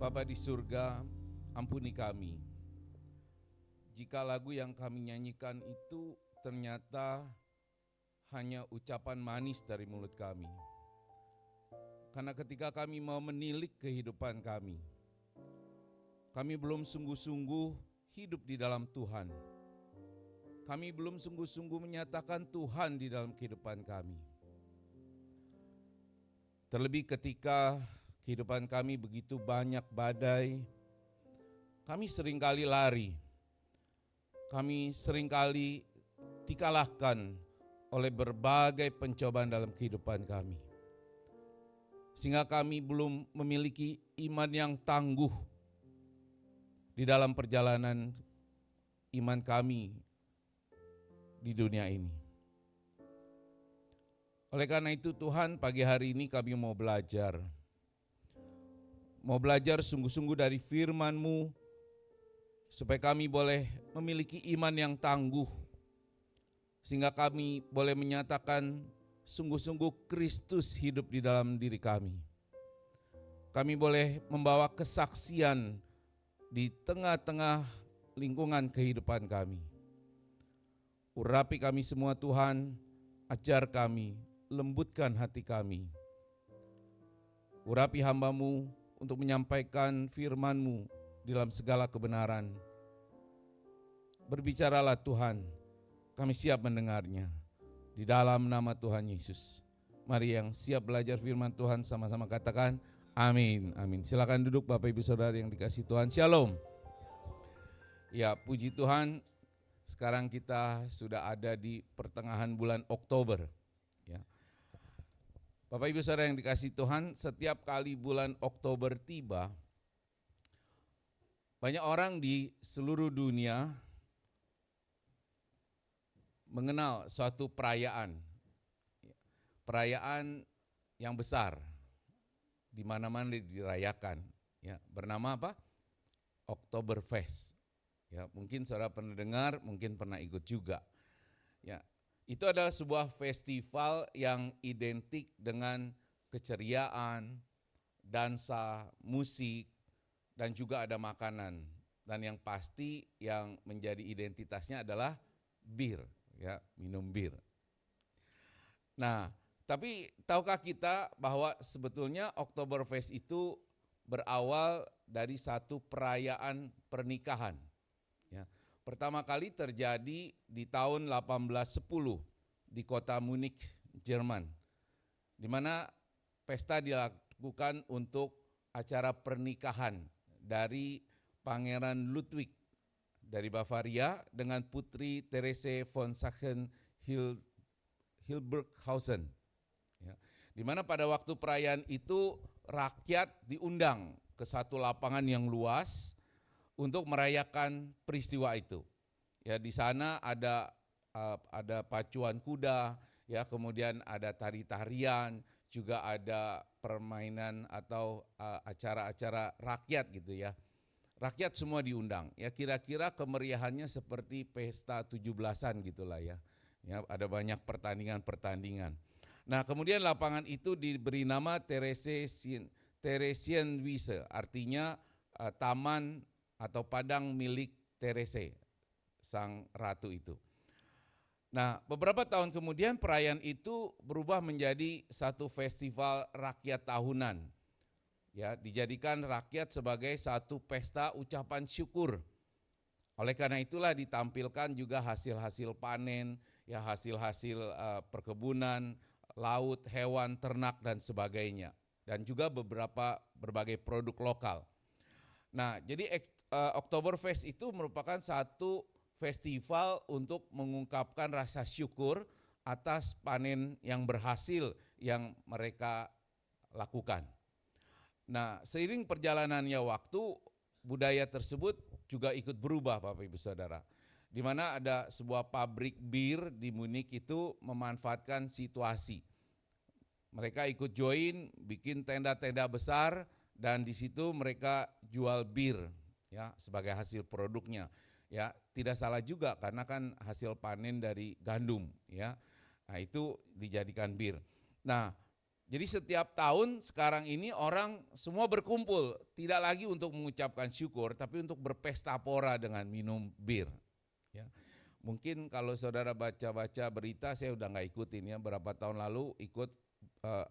Bapa di surga, ampuni kami jika lagu yang kami nyanyikan itu ternyata hanya ucapan manis dari mulut kami. Karena ketika kami mau menilik kehidupan kami belum sungguh-sungguh hidup di dalam Tuhan. Kami belum sungguh-sungguh menyatakan Tuhan di dalam kehidupan kami. Terlebih ketika kehidupan kami begitu banyak badai, kami seringkali lari. Kami seringkali dikalahkan oleh berbagai pencobaan dalam kehidupan kami. Sehingga kami belum memiliki iman yang tangguh di dalam perjalanan iman kami di dunia ini. Oleh karena itu Tuhan, pagi hari ini kami mau belajar. Mau belajar sungguh-sungguh dari firman-Mu, supaya kami boleh memiliki iman yang tangguh, sehingga kami boleh menyatakan sungguh-sungguh Kristus hidup di dalam diri kami. Kami boleh membawa kesaksian di tengah-tengah lingkungan kehidupan kami. Urapi kami semua Tuhan, ajar kami, lembutkan hati kami. Urapi hamba-Mu untuk menyampaikan firman-Mu dalam segala kebenaran. Berbicaralah Tuhan, kami siap mendengarnya. Di dalam nama Tuhan Yesus. Mari yang siap belajar firman Tuhan sama-sama katakan amin. Amin. Silakan duduk Bapak Ibu Saudara yang dikasihi Tuhan. Shalom. Ya, puji Tuhan, sekarang kita sudah ada di pertengahan bulan Oktober. Ya. Bapak Ibu Saudara yang dikasihi Tuhan, setiap kali bulan Oktober tiba, banyak orang di seluruh dunia mengenal suatu perayaan yang besar, di mana-mana dirayakan. Ya, bernama apa? Oktoberfest. Ya, mungkin saudara pernah dengar, mungkin pernah ikut juga. Ya, itu adalah sebuah festival yang identik dengan keceriaan, dansa, musik, dan juga ada makanan. Dan yang pasti yang menjadi identitasnya adalah bir, ya, minum bir. Nah, tapi tahukah kita bahwa sebetulnya Oktoberfest itu berawal dari satu perayaan pernikahan. Ya, pertama kali terjadi di tahun 1810 di kota Munich, Jerman, di mana pesta dilakukan untuk acara pernikahan dari Pangeran Ludwig dari Bavaria dengan Putri Therese von Sachsen-Hildburghausen. Ya, di mana pada waktu perayaan itu rakyat diundang ke satu lapangan yang luas untuk merayakan peristiwa itu. Ya, di sana ada pacuan kuda, ya, kemudian ada tari-tarian, juga ada permainan atau acara-acara rakyat gitu ya. Rakyat semua diundang. Ya, kira-kira kemeriahannya seperti pesta 17-an gitulah ya. Ya, ada banyak pertandingan-pertandingan. Nah, kemudian lapangan itu diberi nama Theresienwiese, artinya taman atau padang milik Therese, sang ratu itu. Nah, beberapa tahun kemudian perayaan itu berubah menjadi satu festival rakyat tahunan. Ya, dijadikan rakyat sebagai satu pesta ucapan syukur. Oleh karena itulah ditampilkan juga hasil-hasil panen, ya, hasil-hasil perkebunan, laut, hewan, ternak dan sebagainya. Dan juga berbagai produk lokal. Nah, jadi Oktoberfest itu merupakan satu festival untuk mengungkapkan rasa syukur atas panen yang berhasil yang mereka lakukan. Nah, seiring perjalanannya waktu, budaya tersebut juga ikut berubah Bapak Ibu Saudara. Di mana ada sebuah pabrik bir di Munich itu memanfaatkan situasi. Mereka ikut join, bikin tenda-tenda besar dan di situ mereka jual bir, ya, sebagai hasil produknya. Ya, tidak salah juga karena kan hasil panen dari gandum, ya. Nah, itu dijadikan bir. Nah, Jadi setiap tahun sekarang ini orang semua berkumpul, tidak lagi untuk mengucapkan syukur, tapi untuk berpesta pora dengan minum bir. Ya. Mungkin kalau saudara baca-baca berita, saya udah nggak ikutin ya, berapa tahun lalu ikut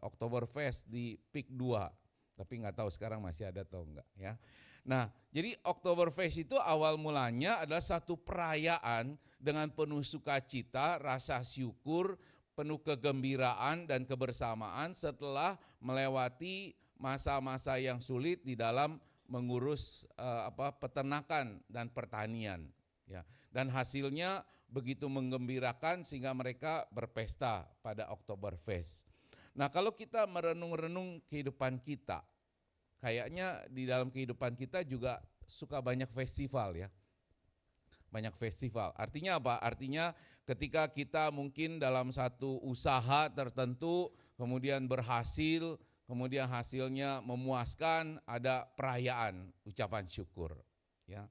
Oktoberfest di PIK 2, tapi nggak tahu sekarang masih ada atau enggak ya. Nah, jadi Oktoberfest itu awal mulanya adalah satu perayaan dengan penuh sukacita, rasa syukur, penuh kegembiraan dan kebersamaan setelah melewati masa-masa yang sulit di dalam mengurus peternakan dan pertanian. Ya, dan hasilnya begitu menggembirakan sehingga mereka berpesta pada Oktoberfest. Nah, kalau kita merenung-renung kehidupan kita, kayaknya di dalam kehidupan kita juga suka banyak festival ya. Banyak festival. Artinya apa? Artinya ketika kita mungkin dalam satu usaha tertentu kemudian berhasil, kemudian hasilnya memuaskan, ada perayaan, ucapan syukur. Ya.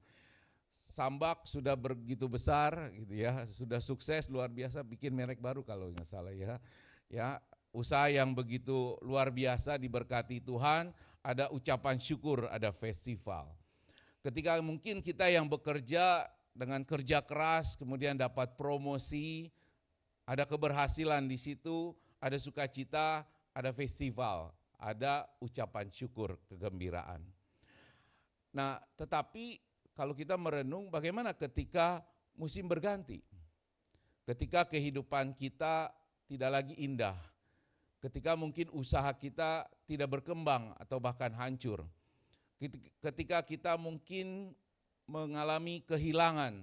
Sambak sudah begitu besar gitu ya, sudah sukses luar biasa, bikin merek baru kalau nggak salah ya. Ya, usaha yang begitu luar biasa diberkati Tuhan, ada ucapan syukur, ada festival. Ketika mungkin kita yang bekerja dengan kerja keras, kemudian dapat promosi, ada keberhasilan di situ, ada sukacita, ada festival, ada ucapan syukur, kegembiraan. Nah, tetapi kalau kita merenung bagaimana ketika musim berganti, ketika kehidupan kita tidak lagi indah, ketika mungkin usaha kita tidak berkembang atau bahkan hancur, ketika kita mungkin mengalami kehilangan,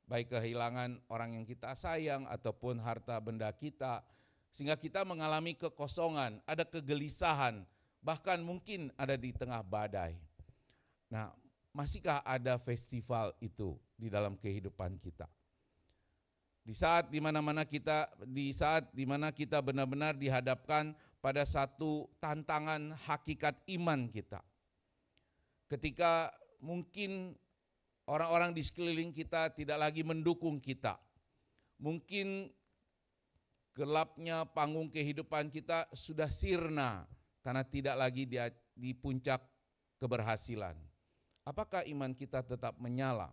baik kehilangan orang yang kita sayang ataupun harta benda kita, sehingga kita mengalami kekosongan, ada kegelisahan, bahkan mungkin ada di tengah badai. Nah, masihkah ada festival itu di dalam kehidupan kita? Di saat dimana kita benar-benar dihadapkan pada satu tantangan hakikat iman kita. Ketika mungkin orang-orang di sekeliling kita tidak lagi mendukung kita. Mungkin gelapnya panggung kehidupan kita sudah sirna karena tidak lagi di puncak keberhasilan. Apakah iman kita tetap menyala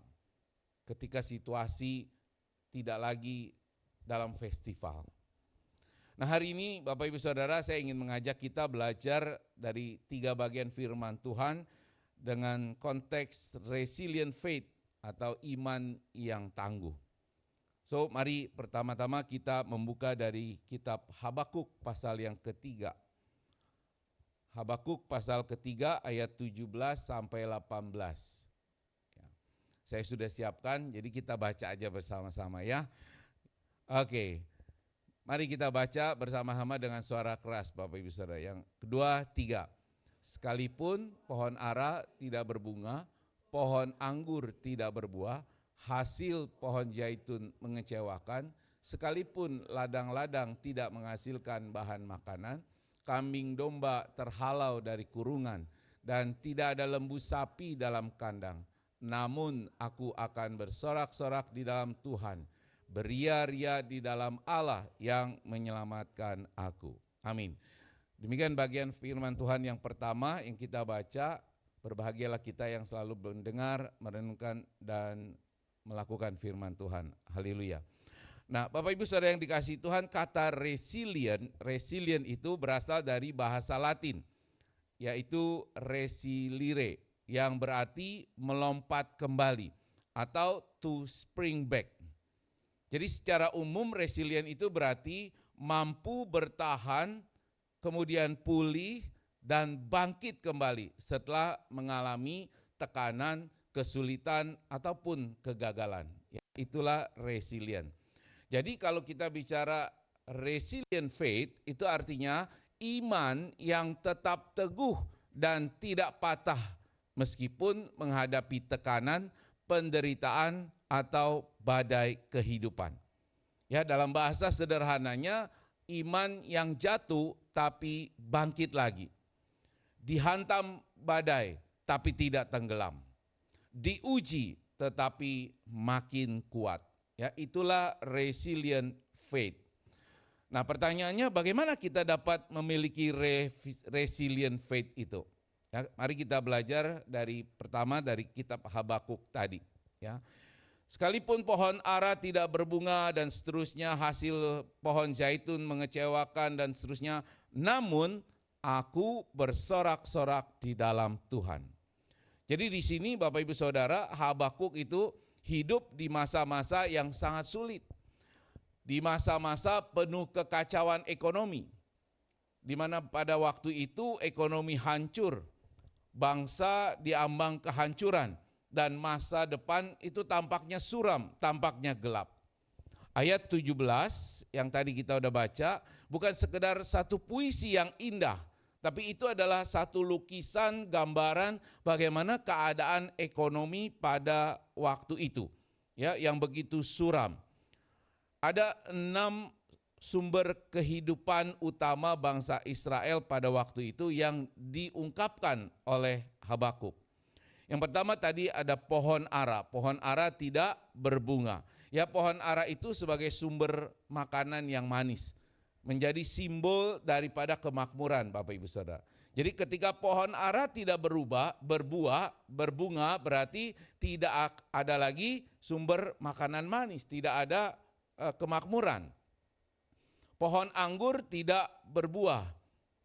ketika situasi tidak lagi dalam festival? Nah, hari ini Bapak Ibu Saudara, saya ingin mengajak kita belajar dari 3 bagian firman Tuhan dengan konteks resilient faith atau iman yang tangguh. So, mari pertama-tama kita membuka dari kitab Habakuk pasal yang ketiga. Habakuk pasal ketiga ayat 17 sampai 18. Ya. Saya sudah siapkan, jadi kita baca aja bersama-sama ya. Oke, mari kita baca bersama-sama dengan suara keras Bapak Ibu Saudara. Yang kedua, 3. Sekalipun pohon ara tidak berbunga, pohon anggur tidak berbuah, hasil pohon zaitun mengecewakan, sekalipun ladang-ladang tidak menghasilkan bahan makanan, kambing domba terhalau dari kurungan, dan tidak ada lembu sapi dalam kandang. Namun aku akan bersorak-sorak di dalam Tuhan, beria-ria di dalam Allah yang menyelamatkan aku. Amin. Demikian bagian firman Tuhan yang pertama yang kita baca. Berbahagialah kita yang selalu mendengar, merenungkan, dan melakukan firman Tuhan. Haleluya. Nah, Bapak Ibu Saudara yang dikasihi Tuhan, kata resilient itu berasal dari bahasa Latin, yaitu resilire, yang berarti melompat kembali atau to spring back. Jadi secara umum resilient itu berarti mampu bertahan, kemudian pulih dan bangkit kembali setelah mengalami tekanan, kesulitan ataupun kegagalan. Ya, itulah resilient. Jadi kalau kita bicara resilient faith itu artinya iman yang tetap teguh dan tidak patah meskipun menghadapi tekanan, penderitaan atau badai kehidupan. Ya, dalam bahasa sederhananya iman yang jatuh tapi bangkit lagi. Dihantam badai tapi tidak tenggelam. Diuji tetapi makin kuat. Ya, itulah resilient faith. Nah, pertanyaannya bagaimana kita dapat memiliki resilient faith itu? Ya, mari kita belajar pertama dari kitab Habakuk tadi. Ya, sekalipun pohon ara tidak berbunga dan seterusnya, hasil pohon zaitun mengecewakan dan seterusnya, namun aku bersorak-sorak di dalam Tuhan. Jadi di sini Bapak Ibu Saudara, Habakuk itu hidup di masa-masa yang sangat sulit. Di masa-masa penuh kekacauan ekonomi, di mana pada waktu itu ekonomi hancur, bangsa diambang kehancuran, dan masa depan itu tampaknya suram, tampaknya gelap. Ayat 17 yang tadi kita udah baca, bukan sekedar satu puisi yang indah, tapi itu adalah satu lukisan gambaran bagaimana keadaan ekonomi pada waktu itu, ya, yang begitu suram. Ada 6 sumber kehidupan utama bangsa Israel pada waktu itu yang diungkapkan oleh Habakuk. Yang pertama tadi ada pohon ara. Pohon ara tidak berbunga. Ya, pohon ara itu sebagai sumber makanan yang manis, menjadi simbol daripada kemakmuran, Bapak Ibu Saudara. Jadi ketika pohon ara tidak berbunga, berarti tidak ada lagi sumber makanan manis, tidak ada kemakmuran. Pohon anggur tidak berbuah.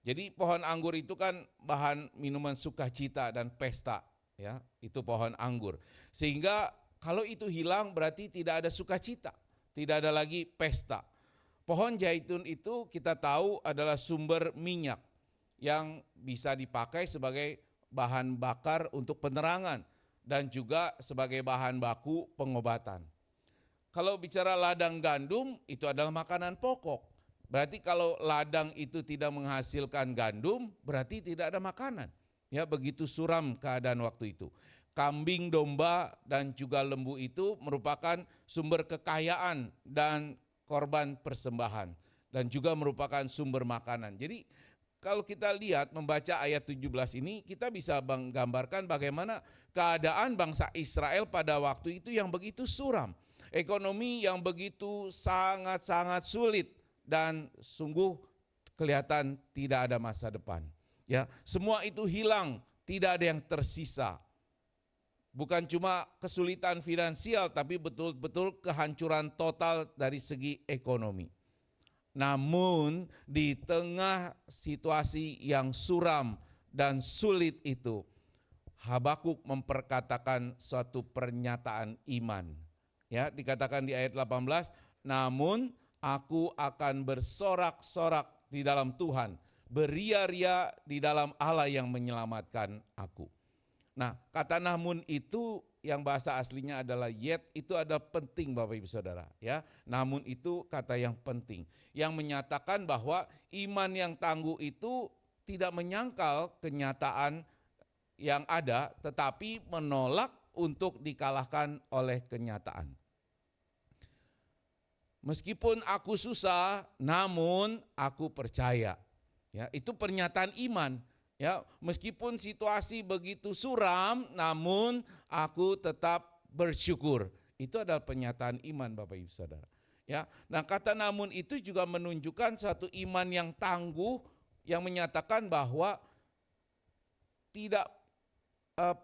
Jadi pohon anggur itu kan bahan minuman sukacita dan pesta, ya, itu pohon anggur. Sehingga kalau itu hilang berarti tidak ada sukacita, tidak ada lagi pesta. Pohon zaitun itu kita tahu adalah sumber minyak yang bisa dipakai sebagai bahan bakar untuk penerangan dan juga sebagai bahan baku pengobatan. Kalau bicara ladang gandum, itu adalah makanan pokok. Berarti kalau ladang itu tidak menghasilkan gandum, berarti tidak ada makanan. Ya, begitu suram keadaan waktu itu. Kambing, domba, dan juga lembu itu merupakan sumber kekayaan dan korban persembahan. Dan juga merupakan sumber makanan. Jadi kalau kita lihat membaca ayat 17 ini, kita bisa menggambarkan bagaimana keadaan bangsa Israel pada waktu itu yang begitu suram. Ekonomi yang begitu sangat-sangat sulit dan sungguh kelihatan tidak ada masa depan. Ya, semua itu hilang, tidak ada yang tersisa. Bukan cuma kesulitan finansial, tapi betul-betul kehancuran total dari segi ekonomi. Namun di tengah situasi yang suram dan sulit itu, Habakuk memperkatakan suatu pernyataan iman. Ya, dikatakan di ayat 18, namun aku akan bersorak-sorak di dalam Tuhan, beria-ria di dalam Allah yang menyelamatkan aku. Nah, kata namun itu yang bahasa aslinya adalah yet, itu adalah penting Bapak Ibu Saudara, ya. Namun itu kata yang penting yang menyatakan bahwa iman yang tangguh itu tidak menyangkal kenyataan yang ada, tetapi menolak untuk dikalahkan oleh kenyataan. Meskipun aku susah, namun aku percaya. Ya, itu pernyataan iman. Ya, meskipun situasi begitu suram, namun aku tetap bersyukur. Itu adalah pernyataan iman, Bapak Ibu Saudara. Ya, nah kata namun itu juga menunjukkan satu iman yang tangguh yang menyatakan bahwa tidak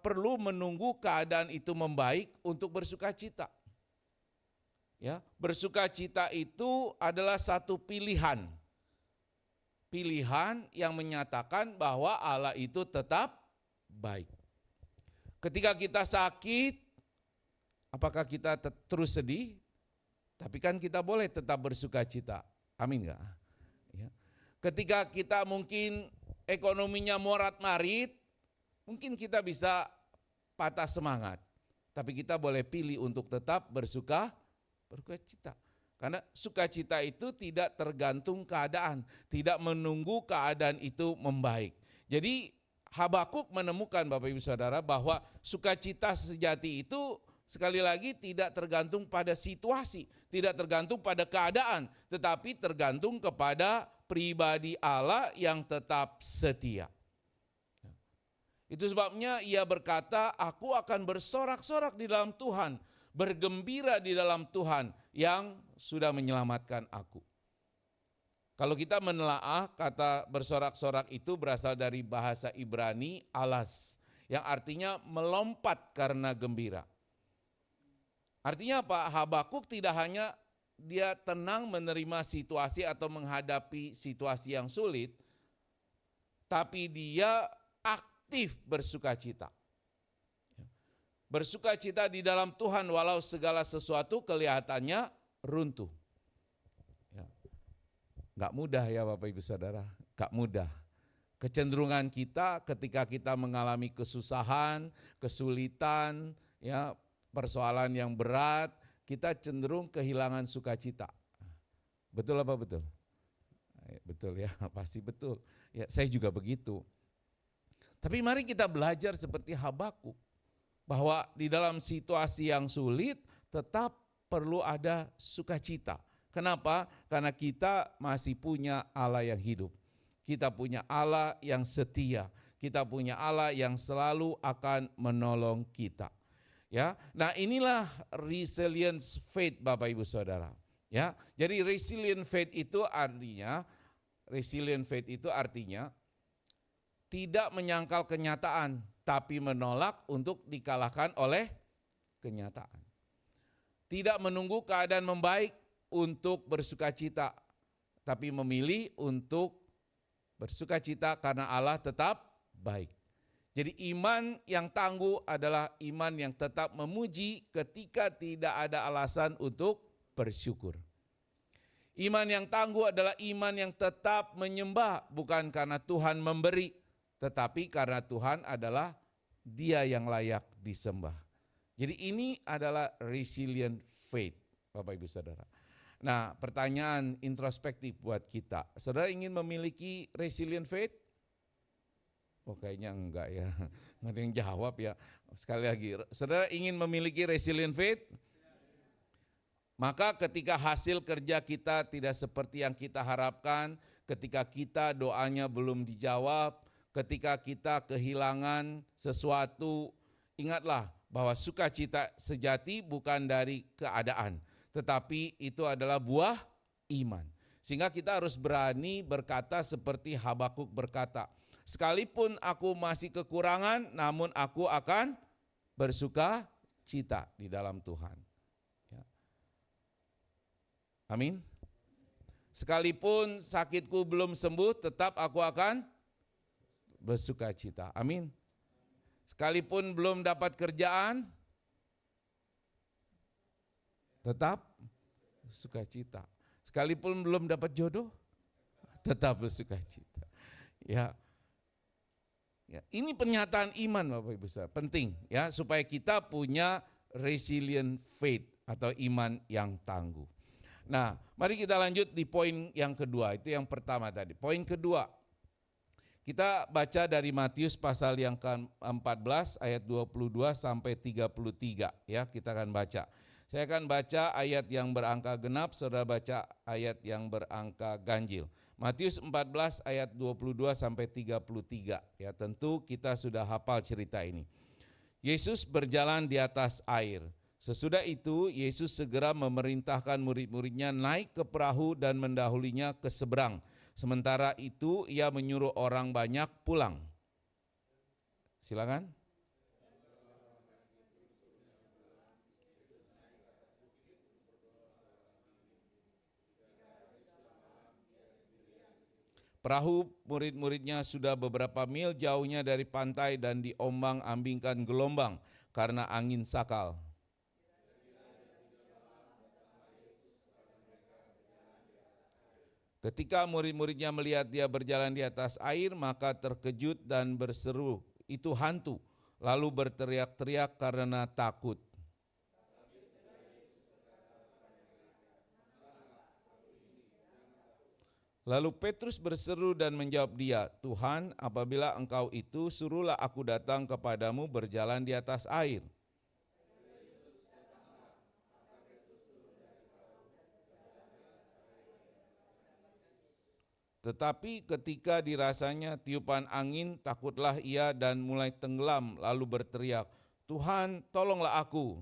perlu menunggu keadaan itu membaik untuk bersukacita. Ya, bersukacita itu adalah satu pilihan. Pilihan yang menyatakan bahwa Allah itu tetap baik. Ketika kita sakit, apakah kita terus sedih? Tapi kan kita boleh tetap bersukacita. Amin enggak? Ya. Ketika kita mungkin ekonominya morat-marit, mungkin kita bisa patah semangat. Tapi kita boleh pilih untuk tetap bersukacita. Karena sukacita itu tidak tergantung keadaan, tidak menunggu keadaan itu membaik. Jadi Habakuk menemukan Bapak Ibu Saudara bahwa sukacita sejati itu sekali lagi tidak tergantung pada situasi, tidak tergantung pada keadaan, tetapi tergantung kepada pribadi Allah yang tetap setia. Itu sebabnya ia berkata, aku akan bersorak-sorak di dalam Tuhan, bergembira di dalam Tuhan yang sudah menyelamatkan aku. Kalau kita menelaah, kata bersorak-sorak itu berasal dari bahasa Ibrani alas, yang artinya melompat karena gembira. Artinya apa? Habakuk tidak hanya dia tenang menerima situasi atau menghadapi situasi yang sulit, tapi dia aktif bersukacita. Bersukacita di dalam Tuhan walau segala sesuatu kelihatannya runtuh. Gak mudah ya Bapak Ibu Saudara, gak mudah. Kecenderungan kita ketika kita mengalami kesusahan, kesulitan, ya persoalan yang berat, kita cenderung kehilangan sukacita. Betul apa betul? Betul ya, pasti betul. Ya, saya juga begitu. Tapi mari kita belajar seperti Habakuk, bahwa di dalam situasi yang sulit tetap perlu ada sukacita. Kenapa? Karena kita masih punya Allah yang hidup. Kita punya Allah yang setia. Kita punya Allah yang selalu akan menolong kita. Ya, nah inilah resilience faith Bapak Ibu Saudara. Ya, jadi resilient faith itu artinya tidak menyangkal kenyataan, tapi menolak untuk dikalahkan oleh kenyataan. Tidak menunggu keadaan membaik untuk bersukacita, tapi memilih untuk bersukacita karena Allah tetap baik. Jadi iman yang tangguh adalah iman yang tetap memuji ketika tidak ada alasan untuk bersyukur. Iman yang tangguh adalah iman yang tetap menyembah bukan karena Tuhan memberi, tetapi karena Tuhan adalah Dia yang layak disembah. Jadi ini adalah resilient faith, Bapak Ibu Saudara. Nah, pertanyaan introspektif buat kita. Saudara ingin memiliki resilient faith? Oh kayaknya enggak ya, nggak ada yang jawab ya. Sekali lagi, saudara ingin memiliki resilient faith? Maka ketika hasil kerja kita tidak seperti yang kita harapkan, ketika kita doanya belum dijawab, ketika kita kehilangan sesuatu, ingatlah bahwa sukacita sejati bukan dari keadaan, tetapi itu adalah buah iman. Sehingga kita harus berani berkata seperti Habakuk berkata, sekalipun aku masih kekurangan, namun aku akan bersuka cita di dalam Tuhan. Ya. Amin. Sekalipun sakitku belum sembuh, tetap aku akan bersuka cita. Amin. Sekalipun belum dapat kerjaan, tetap sukacita. Sekalipun belum dapat jodoh, tetap bersuka cita. Ya. Ya, ini pernyataan iman Bapak Ibu Saudara, penting ya supaya kita punya resilient faith atau iman yang tangguh. Nah, mari kita lanjut di poin yang kedua, itu yang pertama tadi. Poin kedua, kita baca dari Matius pasal yang ke-14 ayat 22 sampai 33 ya, kita akan baca. Saya akan baca ayat yang berangka genap, saudara baca ayat yang berangka ganjil. Matius 14 ayat 22 sampai 33 ya, tentu kita sudah hafal cerita ini. Yesus berjalan di atas air. Sesudah itu Yesus segera memerintahkan murid-muridnya naik ke perahu dan mendahulinya ke seberang. Sementara itu ia menyuruh orang banyak pulang. Silakan. Perahu murid-muridnya sudah beberapa mil jauhnya dari pantai dan diombang-ambingkan gelombang karena angin sakal. Ketika murid-muridnya melihat dia berjalan di atas air, maka terkejut dan berseru, "Itu hantu!" Lalu berteriak-teriak karena takut. Lalu Petrus berseru dan menjawab dia, "Tuhan, apabila engkau itu, suruhlah aku datang kepadamu berjalan di atas air." Tetapi ketika dirasanya tiupan angin, takutlah ia dan mulai tenggelam, lalu berteriak, "Tuhan, tolonglah aku."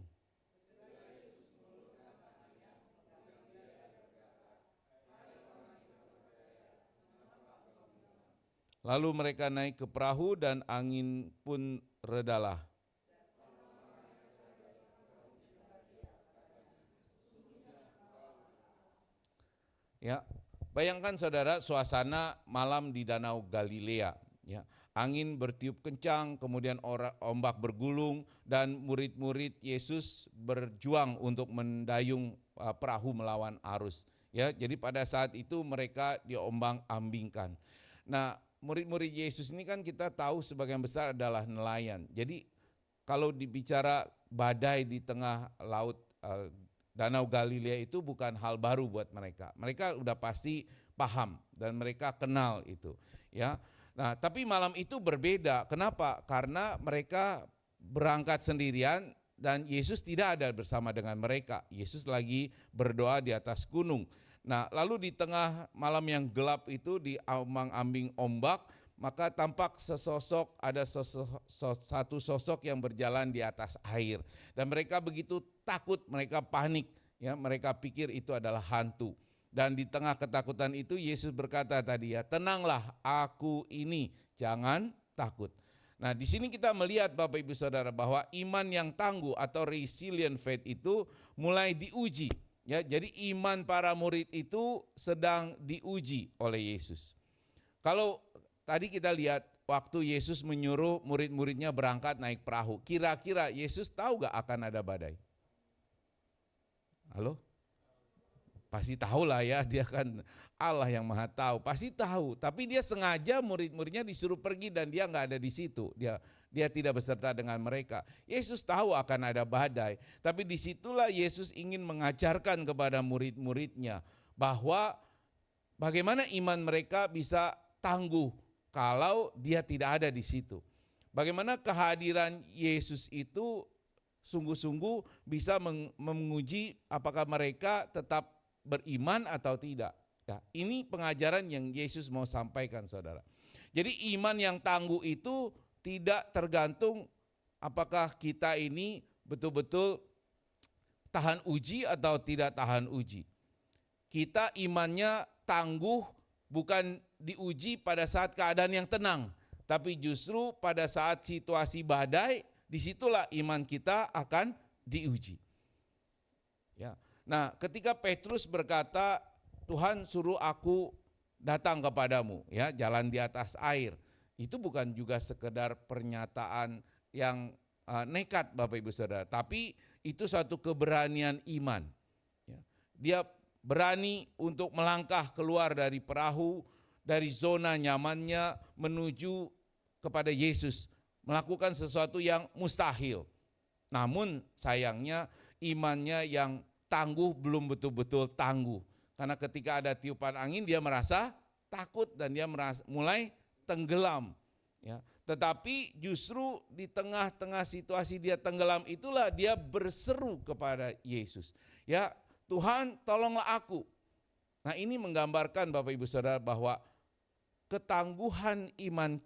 Lalu mereka naik ke perahu dan angin pun redalah. Ya, bayangkan saudara suasana malam di Danau Galilea. Ya, angin bertiup kencang, kemudian ombak bergulung dan murid-murid Yesus berjuang untuk mendayung perahu melawan arus. Ya, jadi pada saat itu mereka diombang-ambingkan. Nah, murid-murid Yesus ini kan kita tahu sebagian besar adalah nelayan. Jadi kalau dibicara badai di tengah laut Danau Galilea itu bukan hal baru buat mereka. Mereka udah pasti paham dan mereka kenal itu, ya. Nah, tapi malam itu berbeda. Kenapa? Karena mereka berangkat sendirian dan Yesus tidak ada bersama dengan mereka. Yesus lagi berdoa di atas gunung. Nah, lalu di tengah malam yang gelap itu diambang-ambing ombak, maka tampak satu sosok yang berjalan di atas air. Dan mereka begitu takut, mereka panik, ya, mereka pikir itu adalah hantu. Dan di tengah ketakutan itu Yesus berkata tadi, ya, tenanglah, aku ini, jangan takut. Nah, di sini kita melihat Bapak Ibu Saudara bahwa iman yang tangguh atau resilient faith itu mulai diuji. Ya, jadi iman para murid itu sedang diuji oleh Yesus. Kalau tadi kita lihat waktu Yesus menyuruh murid-muridnya berangkat naik perahu, kira-kira Yesus tahu gak akan ada badai? Halo? Pasti tahu lah ya, dia kan Allah yang maha tahu, pasti tahu. Tapi dia sengaja murid-muridnya disuruh pergi dan dia gak ada di situ. Dia tidak beserta dengan mereka. Yesus tahu akan ada badai, tapi disitulah Yesus ingin mengajarkan kepada murid-muridnya bahwa bagaimana iman mereka bisa tangguh kalau dia tidak ada di situ. Bagaimana kehadiran Yesus itu sungguh-sungguh bisa menguji apakah mereka tetap beriman atau tidak. Ya, ini pengajaran yang Yesus mau sampaikan, saudara. Jadi iman yang tangguh itu tidak tergantung apakah kita ini betul-betul tahan uji atau tidak tahan uji. Kita imannya tangguh bukan diuji pada saat keadaan yang tenang, tapi justru pada saat situasi badai, disitulah iman kita akan diuji. Ya. Nah, ketika Petrus berkata, Tuhan suruh aku datang kepadamu, ya, jalan di atas air. Itu bukan juga sekedar pernyataan yang nekat Bapak Ibu Saudara, tapi itu suatu keberanian iman. Ya. Dia berani untuk melangkah keluar dari perahu, dari zona nyamannya menuju kepada Yesus, melakukan sesuatu yang mustahil. Namun sayangnya imannya yang tangguh belum betul-betul tangguh. Karena ketika ada tiupan angin dia merasa takut dan dia mulai tenggelam. Ya. Tetapi justru di tengah-tengah situasi dia tenggelam itulah dia berseru kepada Yesus. Ya, Tuhan tolonglah aku. Nah, ini menggambarkan Bapak Ibu Saudara bahwa ketangguhan iman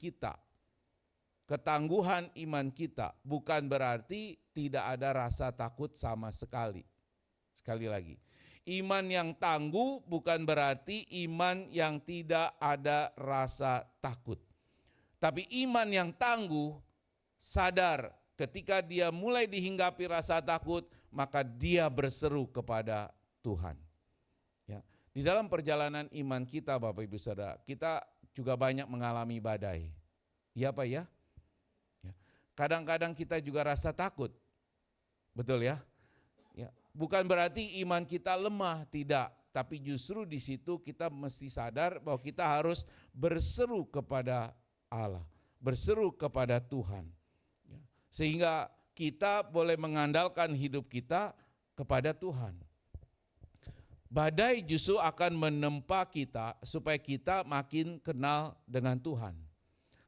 kita bukan berarti tidak ada rasa takut sama sekali. Sekali lagi, iman yang tangguh bukan berarti iman yang tidak ada rasa takut. Tapi iman yang tangguh sadar ketika dia mulai dihinggapi rasa takut, maka dia berseru kepada Tuhan. Ya, di dalam perjalanan iman kita Bapak Ibu Saudara, kita juga banyak mengalami badai. Iya Pak ya? Kadang-kadang kita juga rasa takut. Betul ya? Ya, bukan berarti iman kita lemah, tidak. Tapi justru di situ kita mesti sadar bahwa kita harus berseru kepada Allah, berseru kepada Tuhan. Ya, sehingga kita boleh mengandalkan hidup kita kepada Tuhan. Badai justru akan menempa kita supaya kita makin kenal dengan Tuhan.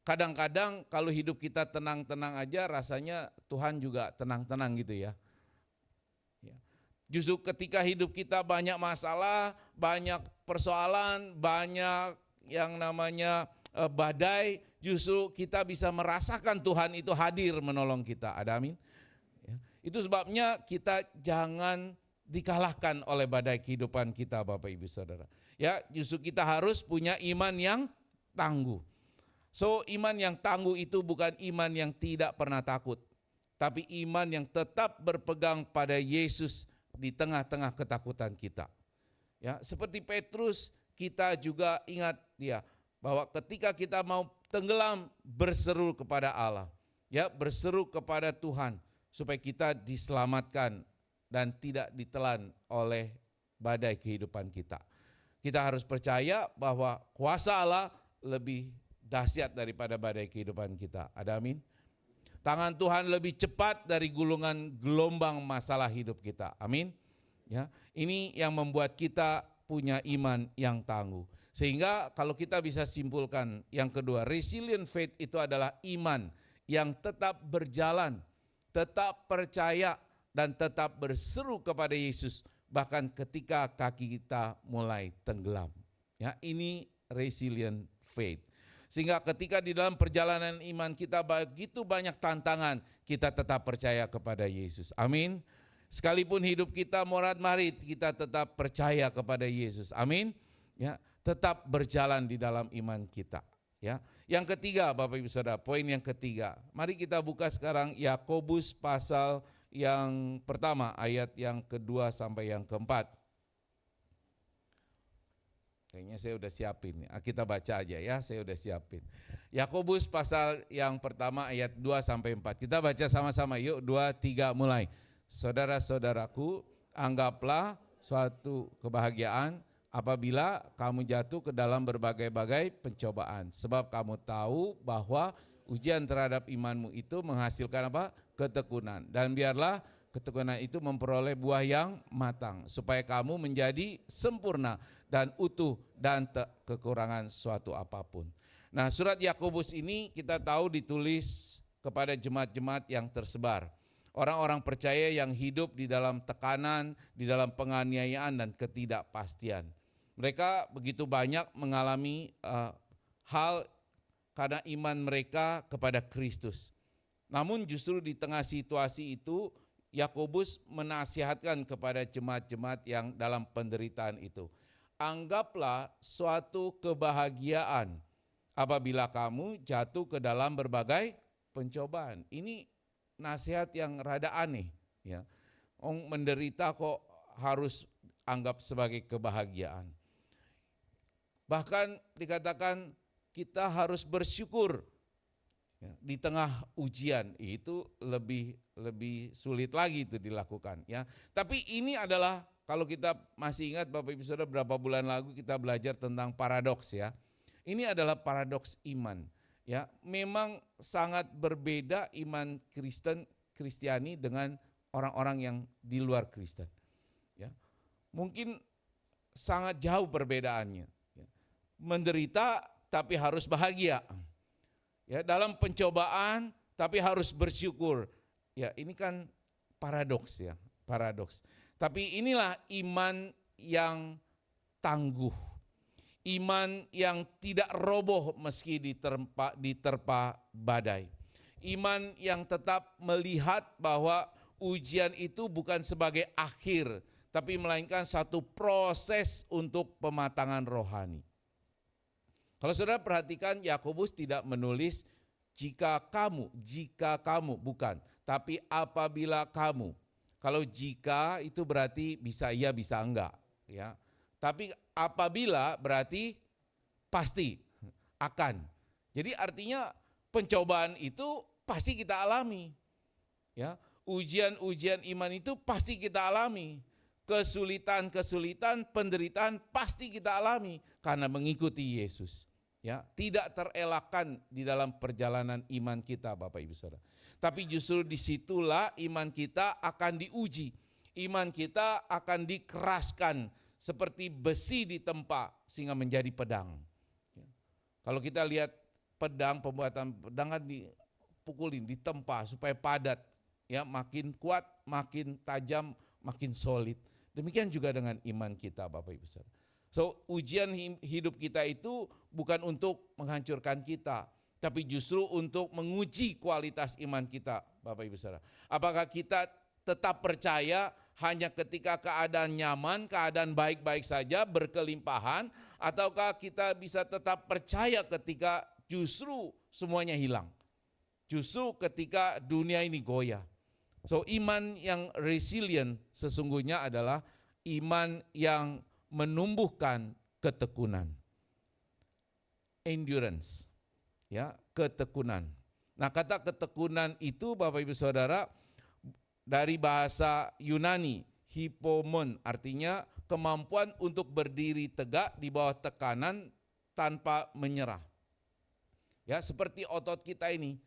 Kadang-kadang kalau hidup kita tenang-tenang aja rasanya Tuhan juga tenang-tenang gitu ya. Justru ketika hidup kita banyak masalah, banyak persoalan, banyak yang namanya badai, justru kita bisa merasakan Tuhan itu hadir menolong kita. Ada amin? Ya. Itu sebabnya kita jangan dikalahkan oleh badai kehidupan kita Bapak Ibu Saudara. Ya, justru kita harus punya iman yang tangguh. So iman yang tangguh itu bukan iman yang tidak pernah takut, tapi iman yang tetap berpegang pada Yesus di tengah-tengah ketakutan kita. Ya, seperti Petrus, kita juga ingat dia bahwa ketika kita mau tenggelam, berseru kepada Allah, ya, berseru kepada Tuhan supaya kita diselamatkan dan tidak ditelan oleh badai kehidupan kita. Kita harus percaya bahwa kuasa Allah lebih dahsyat daripada badai kehidupan kita. Ada amin? Tangan Tuhan lebih cepat dari gulungan gelombang masalah hidup kita. Amin. Ya, ini yang membuat kita punya iman yang tangguh. Sehingga kalau kita bisa simpulkan yang kedua, resilient faith itu adalah iman yang tetap berjalan, tetap percaya dan tetap berseru kepada Yesus bahkan ketika kaki kita mulai tenggelam. Ya, ini resilient faith. Sehingga ketika di dalam perjalanan iman kita begitu banyak tantangan, kita tetap percaya kepada Yesus. Amin. Sekalipun hidup kita morat-marit, kita tetap percaya kepada Yesus. Amin. Ya, tetap berjalan di dalam iman kita. Ya. Yang ketiga, Bapak Ibu Saudara, poin yang ketiga. Mari kita buka sekarang Yakobus pasal yang pertama, ayat yang kedua sampai yang keempat. Kayaknya saya udah siapin. Kita baca aja ya, saya udah siapin. Yakobus pasal yang pertama ayat 2 sampai 4. Kita baca sama-sama yuk, 2, 3 mulai. Saudara-saudaraku, anggaplah suatu kebahagiaan apabila kamu jatuh ke dalam berbagai-bagai pencobaan. Sebab kamu tahu bahwa ujian terhadap imanmu itu menghasilkan apa? Ketekunan. Dan biarlah ketekunan itu memperoleh buah yang matang, supaya kamu menjadi sempurna dan utuh dan tak kekurangan suatu apapun. Nah, surat Yakobus ini kita tahu ditulis kepada jemaat-jemaat yang tersebar. Orang-orang percaya yang hidup di dalam tekanan, di dalam penganiayaan dan ketidakpastian. Mereka begitu banyak mengalami hal karena iman mereka kepada Kristus. Namun justru di tengah situasi itu, Yakobus menasihatkan kepada jemaat-jemaat yang dalam penderitaan itu. Anggaplah suatu kebahagiaan apabila kamu jatuh ke dalam berbagai pencobaan. Ini nasihat yang rada aneh. Ya. Menderita kok harus anggap sebagai kebahagiaan. Bahkan dikatakan kita harus bersyukur. Ya, di tengah ujian itu lebih sulit lagi itu dilakukan. Ya. Tapi ini adalah, kalau kita masih ingat Bapak Ibu Saudara, beberapa bulan lalu kita belajar tentang paradoks ya. Ini adalah paradoks iman. Ya, memang sangat berbeda iman Kristiani dengan orang-orang yang di luar Kristen. Ya. Mungkin sangat jauh perbedaannya. Ya. Menderita tapi harus bahagia. Ya, dalam pencobaan tapi harus bersyukur. Ya, ini kan paradoks ya, paradoks. Tapi inilah iman yang tangguh. Iman yang tidak roboh meski diterpa badai. Iman yang tetap melihat bahwa ujian itu bukan sebagai akhir, tapi melainkan satu proses untuk pematangan rohani. Kalau saudara perhatikan, Yakobus tidak menulis jika kamu bukan, tapi apabila kamu. Kalau jika itu berarti bisa iya bisa enggak, ya. Tapi apabila berarti pasti akan. Jadi artinya pencobaan itu pasti kita alami. Ya, ujian-ujian iman itu pasti kita alami. Kesulitan-kesulitan, penderitaan pasti kita alami karena mengikuti Yesus. Ya, tidak terelakkan di dalam perjalanan iman kita, Bapak Ibu Saudara. Tapi justru disitulah iman kita akan diuji. Iman kita akan dikeraskan seperti besi ditempa sehingga menjadi pedang. Ya. Kalau kita lihat pedang, pembuatan pedang kan dipukulin, ditempa supaya padat. Ya, makin kuat, makin tajam, makin solid. Demikian juga dengan iman kita, Bapak Ibu Saudara. So, ujian hidup kita itu bukan untuk menghancurkan kita, tapi justru untuk menguji kualitas iman kita, Bapak Ibu Saudara. Apakah kita tetap percaya hanya ketika keadaan nyaman, keadaan baik-baik saja, berkelimpahan, ataukah kita bisa tetap percaya ketika justru semuanya hilang. Justru ketika dunia ini goyah. So iman yang resilient sesungguhnya adalah iman yang menumbuhkan ketekunan. Endurance, ya, ketekunan. Nah, kata ketekunan itu Bapak Ibu Saudara dari bahasa Yunani, hipomon, artinya kemampuan untuk berdiri tegak di bawah tekanan tanpa menyerah. Ya, seperti otot kita ini,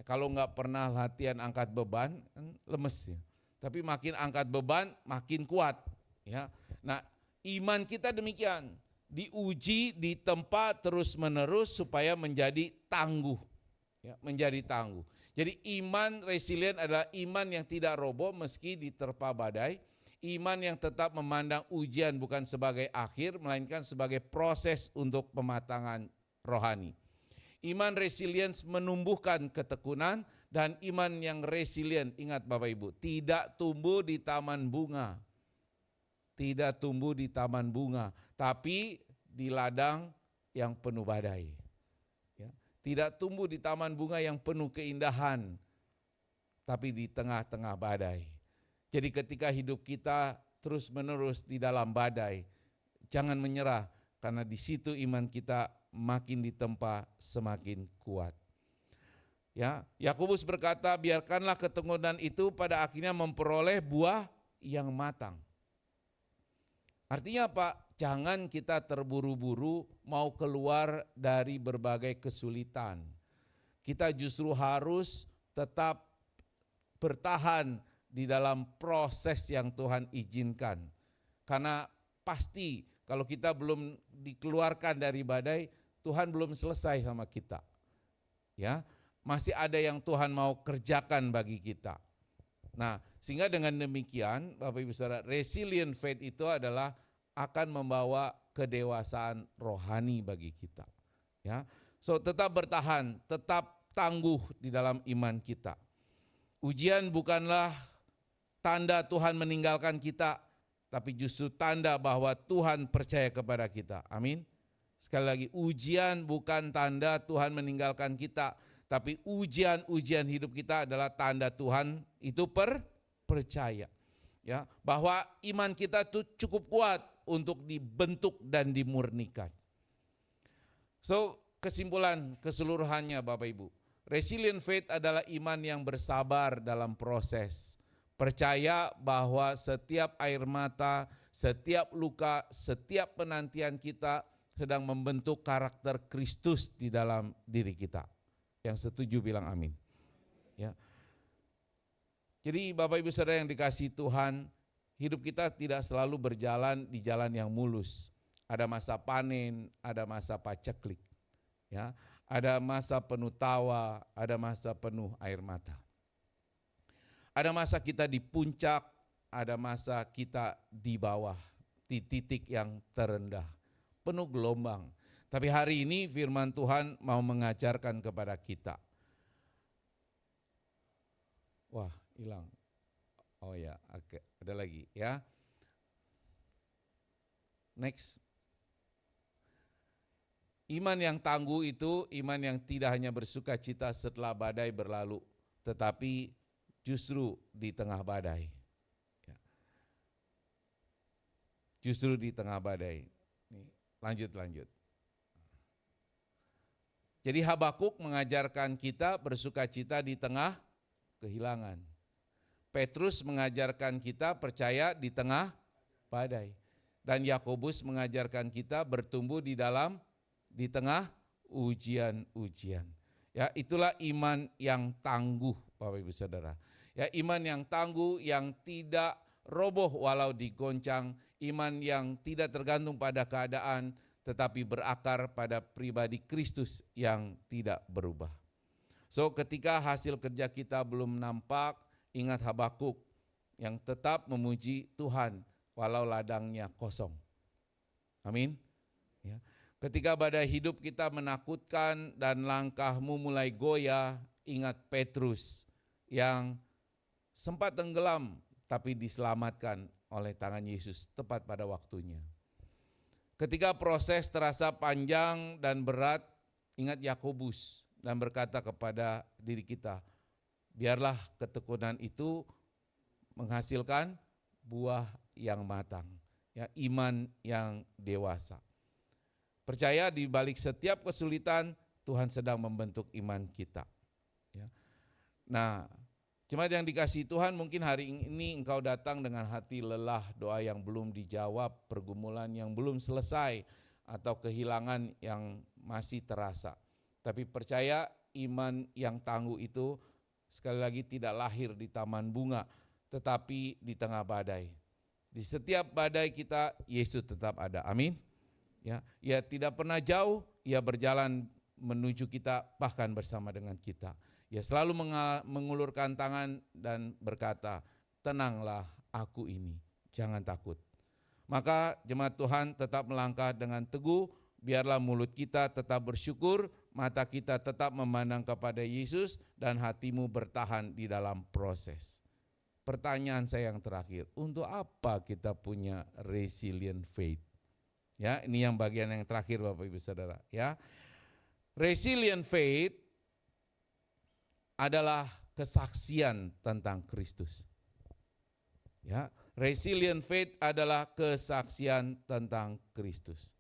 kalau nggak pernah latihan angkat beban, kan lemes ya. Tapi makin angkat beban, makin kuat. Ya, nah iman kita demikian. Diuji, ditempa terus-menerus supaya menjadi tangguh. Ya, menjadi tangguh. Jadi iman resilient adalah iman yang tidak roboh meski diterpa badai. Iman yang tetap memandang ujian bukan sebagai akhir, melainkan sebagai proses untuk pematangan rohani. Iman resilient menumbuhkan ketekunan, dan iman yang resilient, ingat Bapak Ibu, tidak tumbuh di taman bunga. Tidak tumbuh di taman bunga, tapi di ladang yang penuh badai. Ya. Tidak tumbuh di taman bunga yang penuh keindahan, tapi di tengah-tengah badai. Jadi ketika hidup kita terus-menerus di dalam badai, jangan menyerah, karena di situ iman kita makin ditempa semakin kuat. Ya, Yakobus berkata, biarkanlah ketekunan itu pada akhirnya memperoleh buah yang matang. Artinya apa? Jangan kita terburu-buru mau keluar dari berbagai kesulitan. Kita justru harus tetap bertahan di dalam proses yang Tuhan izinkan. Karena pasti kalau kita belum dikeluarkan dari badai, Tuhan belum selesai sama kita. Ya, masih ada yang Tuhan mau kerjakan bagi kita. Nah, sehingga dengan demikian Bapak Ibu Saudara, resilient faith itu adalah akan membawa kedewasaan rohani bagi kita. Ya, so tetap bertahan, tetap tangguh di dalam iman kita. Ujian bukanlah tanda Tuhan meninggalkan kita, tapi justru tanda bahwa Tuhan percaya kepada kita. Amin. Sekali lagi, ujian bukan tanda Tuhan meninggalkan kita, tapi ujian-ujian hidup kita adalah tanda Tuhan itu percaya. Ya, bahwa iman kita itu cukup kuat untuk dibentuk dan dimurnikan. So, kesimpulan keseluruhannya Bapak Ibu, resilient faith adalah iman yang bersabar dalam proses. Percaya bahwa setiap air mata, setiap luka, setiap penantian kita sedang membentuk karakter Kristus di dalam diri kita. Yang setuju bilang amin. Ya. Jadi Bapak Ibu Saudara yang dikasihi Tuhan, hidup kita tidak selalu berjalan di jalan yang mulus. Ada masa panen, ada masa paceklik. Ya, ada masa penuh tawa, ada masa penuh air mata. Ada masa kita di puncak, ada masa kita di bawah, di titik yang terendah, penuh gelombang. Tapi hari ini firman Tuhan mau mengajarkan kepada kita. Wah, hilang. Oh ya, oke, ada lagi ya. Next. Iman yang tangguh itu iman yang tidak hanya bersuka cita setelah badai berlalu, tetapi justru di tengah badai. Ya. Justru di tengah badai. Nih, lanjut. Jadi Habakuk mengajarkan kita bersuka cita di tengah kehilangan. Petrus mengajarkan kita percaya di tengah badai. Dan Yakobus mengajarkan kita bertumbuh di tengah ujian-ujian. Ya, itulah iman yang tangguh Bapak Ibu Saudara. Ya, iman yang tangguh yang tidak roboh walau digoncang, iman yang tidak tergantung pada keadaan, tetapi berakar pada pribadi Kristus yang tidak berubah. So ketika hasil kerja kita belum nampak, ingat Habakuk yang tetap memuji Tuhan walau ladangnya kosong. Amin. Ya. Ketika badai hidup kita menakutkan dan langkahmu mulai goyah, ingat Petrus yang sempat tenggelam tapi diselamatkan oleh tangan Yesus tepat pada waktunya. Ketika proses terasa panjang dan berat, ingat Yakobus dan berkata kepada diri kita, biarlah ketekunan itu menghasilkan buah yang matang, ya, iman yang dewasa. Percaya di balik setiap kesulitan Tuhan sedang membentuk iman kita. Ya. Nah, jemaat yang dikasihi Tuhan, mungkin hari ini engkau datang dengan hati lelah, doa yang belum dijawab, pergumulan yang belum selesai, atau kehilangan yang masih terasa. Tapi percaya iman yang tangguh itu sekali lagi tidak lahir di taman bunga, tetapi di tengah badai. Di setiap badai kita, Yesus tetap ada. Amin. Ya, ia tidak pernah jauh, ia berjalan menuju kita, bahkan bersama dengan kita. Ia selalu mengulurkan tangan dan berkata, tenanglah aku ini, jangan takut. Maka jemaat Tuhan tetap melangkah dengan teguh, biarlah mulut kita tetap bersyukur, mata kita tetap memandang kepada Yesus, dan hatimu bertahan di dalam proses. Pertanyaan saya yang terakhir, untuk apa kita punya resilient faith? Ya, ini yang bagian yang terakhir Bapak Ibu Saudara, ya. Resilient faith adalah kesaksian tentang Kristus. Ya, resilient faith adalah kesaksian tentang Kristus.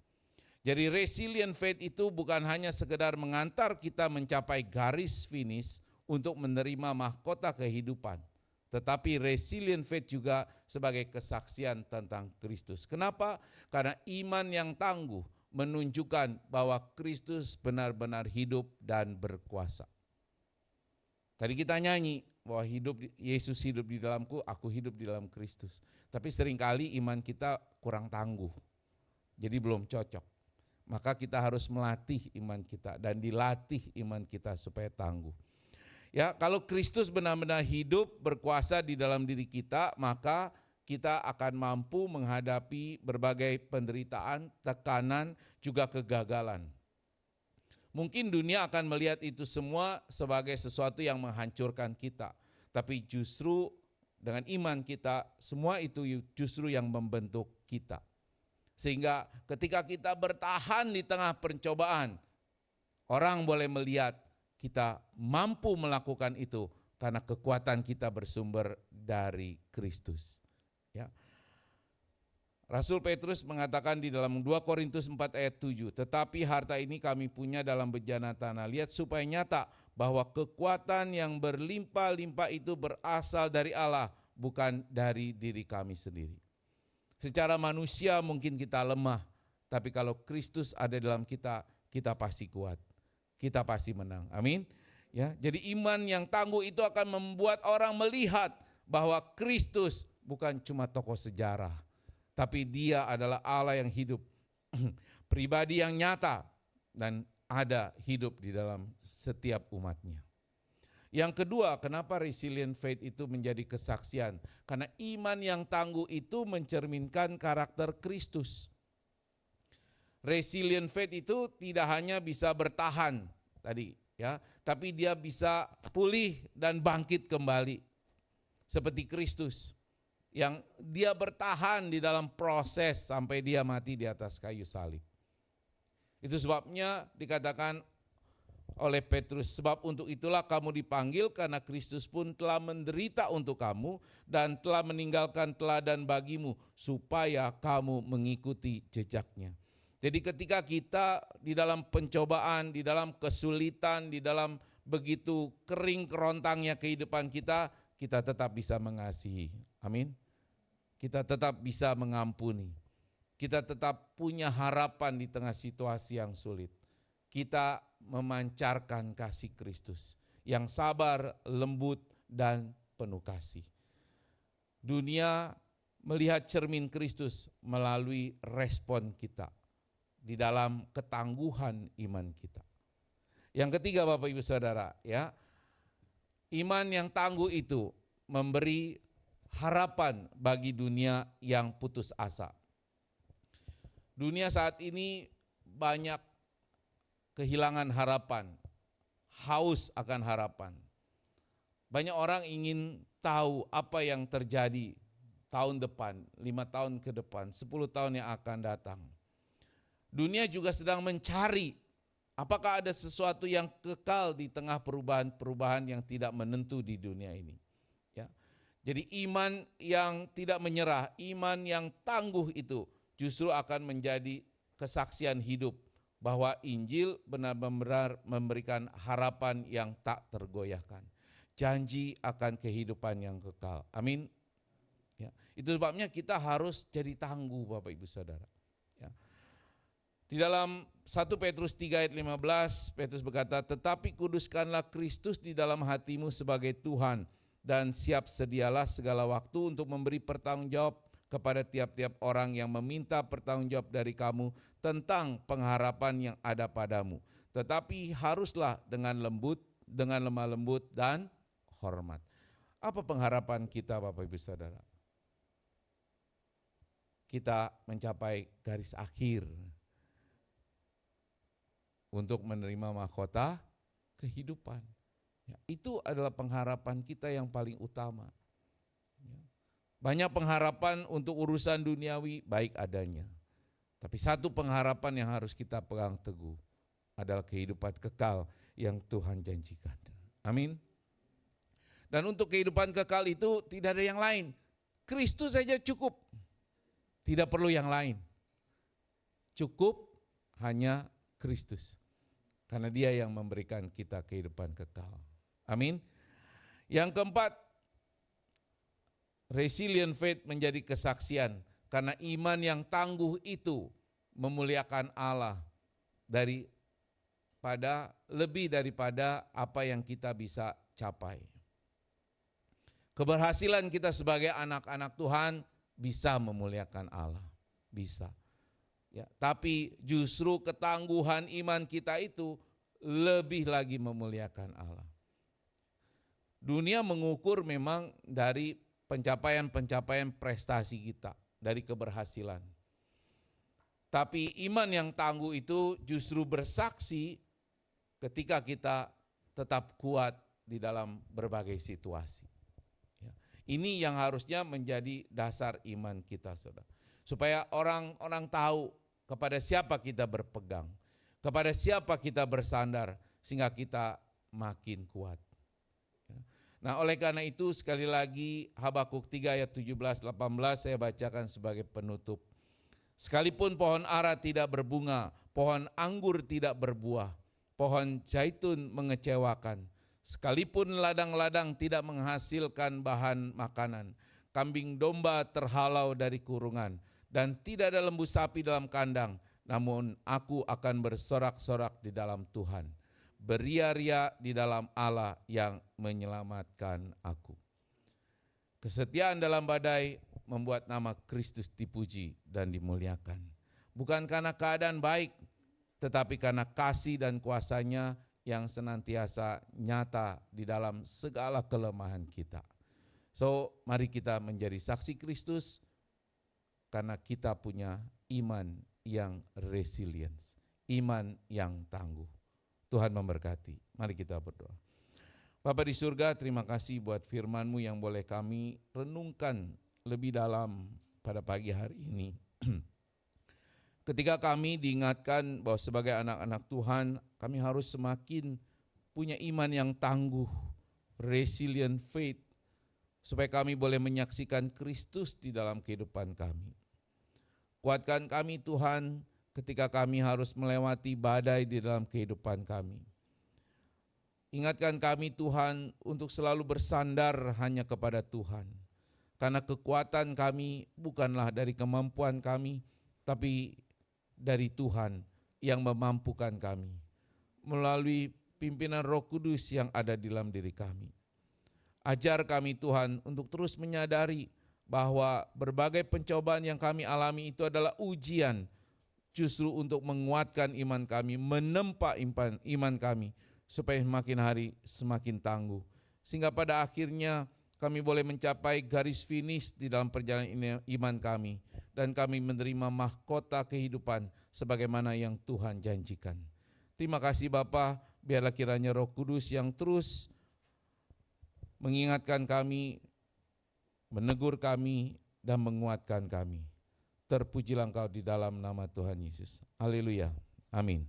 Jadi resilient faith itu bukan hanya sekedar mengantar kita mencapai garis finish untuk menerima mahkota kehidupan, tetapi resilient faith juga sebagai kesaksian tentang Kristus. Kenapa? Karena iman yang tangguh menunjukkan bahwa Kristus benar-benar hidup dan berkuasa. Tadi kita nyanyi bahwa Yesus hidup di dalamku, aku hidup di dalam Kristus. Tapi seringkali iman kita kurang tangguh, jadi belum cocok. Maka kita harus melatih iman kita dan dilatih iman kita supaya tangguh. Ya, kalau Kristus benar-benar hidup berkuasa di dalam diri kita, maka kita akan mampu menghadapi berbagai penderitaan, tekanan, juga kegagalan. Mungkin dunia akan melihat itu semua sebagai sesuatu yang menghancurkan kita. Tapi justru dengan iman kita, semua itu justru yang membentuk kita. Sehingga ketika kita bertahan di tengah pencobaan, orang boleh melihat kita mampu melakukan itu karena kekuatan kita bersumber dari Kristus. Ya. Rasul Petrus mengatakan di dalam 2 Korintus 4 ayat 7, tetapi harta ini kami punya dalam bejana tanah. Lihat supaya nyata bahwa kekuatan yang berlimpah-limpah itu berasal dari Allah, bukan dari diri kami sendiri. Secara manusia mungkin kita lemah, tapi kalau Kristus ada dalam kita, kita pasti kuat. Kita pasti menang. Amin. Ya, jadi iman yang tangguh itu akan membuat orang melihat bahwa Kristus bukan cuma tokoh sejarah, tapi dia adalah Allah yang hidup, pribadi yang nyata dan ada hidup di dalam setiap umatnya. Yang kedua, kenapa resilient faith itu menjadi kesaksian? Karena iman yang tangguh itu mencerminkan karakter Kristus. Resilient faith itu tidak hanya bisa bertahan tadi, ya, tapi dia bisa pulih dan bangkit kembali seperti Kristus yang dia bertahan di dalam proses sampai dia mati di atas kayu salib. Itu sebabnya dikatakan oleh Petrus, sebab untuk itulah kamu dipanggil karena Kristus pun telah menderita untuk kamu dan telah meninggalkan teladan bagimu supaya kamu mengikuti jejaknya. Jadi ketika kita di dalam pencobaan, di dalam kesulitan, di dalam begitu kering kerontangnya kehidupan kita, kita tetap bisa mengasihi. Amin. Kita tetap bisa mengampuni. Kita tetap punya harapan di tengah situasi yang sulit. Kita memancarkan kasih Kristus yang sabar, lembut, dan penuh kasih. Dunia melihat cermin Kristus melalui respon kita di dalam ketangguhan iman kita. Yang ketiga Bapak Ibu Saudara, ya, iman yang tangguh itu memberi harapan bagi dunia yang putus asa. Dunia saat ini banyak kehilangan harapan, haus akan harapan. Banyak orang ingin tahu apa yang terjadi tahun depan, 5 tahun ke depan, 10 tahun yang akan datang. Dunia juga sedang mencari Apakah ada sesuatu yang kekal di tengah perubahan-perubahan yang tidak menentu di dunia ini? Ya. Jadi iman yang tidak menyerah, iman yang tangguh itu justru akan menjadi kesaksian hidup bahwa Injil benar-benar memberikan harapan yang tak tergoyahkan. Janji akan kehidupan yang kekal. Amin. Ya. Itu sebabnya kita harus jadi tangguh Bapak Ibu Saudara. Ya. Di dalam 1 Petrus 3 ayat 15, Petrus berkata, tetapi kuduskanlah Kristus di dalam hatimu sebagai Tuhan, dan siap sedialah segala waktu untuk memberi pertanggungjawab kepada tiap-tiap orang yang meminta pertanggungjawab dari kamu tentang pengharapan yang ada padamu. Tetapi haruslah dengan lembut, dengan lemah lembut dan hormat. Apa pengharapan kita Bapak Ibu Saudara? Kita mencapai garis akhir untuk menerima mahkota kehidupan. Ya, itu adalah pengharapan kita yang paling utama. Ya. Banyak pengharapan untuk urusan duniawi baik adanya. Tapi satu pengharapan yang harus kita pegang teguh adalah kehidupan kekal yang Tuhan janjikan. Amin. Dan untuk kehidupan kekal itu tidak ada yang lain. Kristus saja cukup. Tidak perlu yang lain. Cukup hanya Kristus. Karena Dia yang memberikan kita kehidupan kekal. Amin. Yang keempat, resilient faith menjadi kesaksian. Karena iman yang tangguh itu memuliakan Allah lebih daripada apa yang kita bisa capai. Keberhasilan kita sebagai anak-anak Tuhan bisa memuliakan Allah. Bisa. Ya, tapi justru ketangguhan iman kita itu lebih lagi memuliakan Allah. Dunia mengukur memang dari pencapaian-pencapaian prestasi kita, dari keberhasilan. Tapi iman yang tangguh itu justru bersaksi ketika kita tetap kuat di dalam berbagai situasi. Ya, ini yang harusnya menjadi dasar iman kita, saudara. Supaya orang-orang tahu kepada siapa kita berpegang, kepada siapa kita bersandar, sehingga kita makin kuat. Nah, oleh karena itu sekali lagi Habakuk 3 ayat 17-18 saya bacakan sebagai penutup. Sekalipun pohon ara tidak berbunga, pohon anggur tidak berbuah, pohon zaitun mengecewakan, sekalipun ladang-ladang tidak menghasilkan bahan makanan, kambing domba terhalau dari kurungan, dan tidak ada lembu sapi dalam kandang, namun aku akan bersorak-sorak di dalam Tuhan, beria-ria di dalam Allah yang menyelamatkan aku. Kesetiaan dalam badai membuat nama Kristus dipuji dan dimuliakan. Bukan karena keadaan baik, tetapi karena kasih dan kuasa-Nya yang senantiasa nyata di dalam segala kelemahan kita. So, mari kita menjadi saksi Kristus, karena kita punya iman yang resilience, iman yang tangguh. Tuhan memberkati. Mari kita berdoa. Bapa di surga, terima kasih buat firman-Mu yang boleh kami renungkan lebih dalam pada pagi hari ini. Ketika kami diingatkan bahwa sebagai anak-anak Tuhan, kami harus semakin punya iman yang tangguh, resilient faith, supaya kami boleh menyaksikan Kristus di dalam kehidupan kami. Kuatkan kami Tuhan ketika kami harus melewati badai di dalam kehidupan kami. Ingatkan kami Tuhan untuk selalu bersandar hanya kepada Tuhan. Karena kekuatan kami bukanlah dari kemampuan kami, tapi dari Tuhan yang memampukan kami. Melalui pimpinan Roh Kudus yang ada di dalam diri kami. Ajar kami Tuhan untuk terus menyadari bahwa berbagai pencobaan yang kami alami itu adalah ujian justru untuk menguatkan iman kami, menempa iman kami supaya makin hari semakin tangguh. Sehingga pada akhirnya kami boleh mencapai garis finish di dalam perjalanan iman kami dan kami menerima mahkota kehidupan sebagaimana yang Tuhan janjikan. Terima kasih Bapa, biarlah kiranya Roh Kudus yang terus mengingatkan kami, menegur kami, dan menguatkan kami. Terpujilah Engkau di dalam nama Tuhan Yesus. Haleluya. Amin.